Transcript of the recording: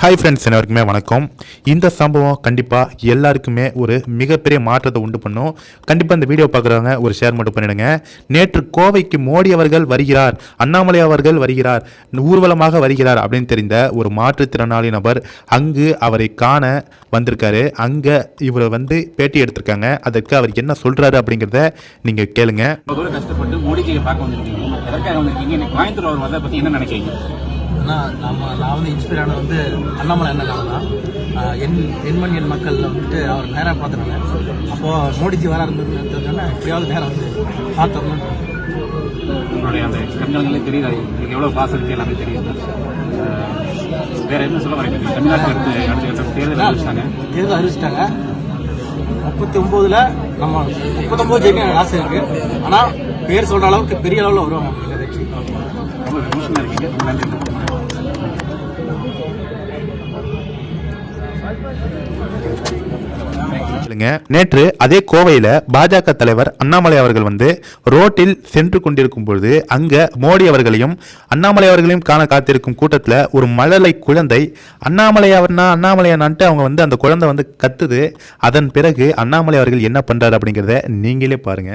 Hi friends, எல்லாருக்குமே வணக்கம். இந்த சம்பவம் கண்டிப்பாக எல்லாருக்குமே ஒரு மிகப்பெரிய மாற்றத்தை உண்டு பண்ணும். கண்டிப்பாக இந்த வீடியோ பார்க்குறவங்க ஒரு ஷேர் மட்டும் பண்ணிடுங்க. நேற்று கோவைக்கு மோடி அவர்கள் வருகிறார், அண்ணாமலை அவர்கள் வருகிறார், ஊர்வலமாக வருகிறார் அப்படின்னு தெரிந்த ஒரு மாற்றுத்திறனாளி நபர் அங்கு அவரை காண வந்திருக்காரு. அங்கே இவரை பேட்டி எடுத்திருக்காங்க. அதற்கு அவர் என்ன சொல்கிறாரு அப்படிங்கிறத நீங்கள் கேளுங்க. கஷ்டப்பட்டு மோடிஜியை பார்க்க வந்திருக்கீங்க, எதற்காக வந்திருக்கீங்க? கோயம்புத்தூர் அவர் வந்த பற்றி என்ன நினைக்கிறீங்க? நான் இன்ஸ்பயர் ஆனது அண்ணாமலை அண்ணனால தான். என் மக்கள் அவர் நேராக பார்த்துறாங்க. அப்போது மோடிஜி வர இருந்ததுன்னா எப்படியாவது நேரம் பார்த்தோம்னு உங்களுடைய அந்த கண்களே தெரியுது, எவ்வளோ பாசம் இருக்கு எல்லாமே தெரியுது. வேற என்ன சொல்ல வரீங்க? தமிழ்நாட்டுக்கு அடுத்த தேர்தல் அறிவிச்சிட்டாங்க. 39 நம்ம 39 ஜெயிக்க ஆசை இருக்கு. ஆனால் பேர் சொல்ற அளவுக்கு பெரிய அளவில் வருவாங்க. ரொம்ப விமர்சனம் இருக்கீங்க. நன்றி. நேற்று அதே கோவையில் பாஜக தலைவர் அண்ணாமலை அவர்கள் ரோட்டில் சென்று கொண்டிருக்கும் பொழுது அங்க மோடி அவர்களையும் அண்ணாமலை அவர்களையும் காண காத்திருக்கும் கூட்டத்தில் ஒரு மழலை குழந்தை அண்ணாமலையானான்ட்டு அவங்க அந்த குழந்தை கத்துது. அதன் பிறகு அண்ணாமலை அவர்கள் என்ன பண்றாரு அப்படிங்கிறத நீங்களே பாருங்க.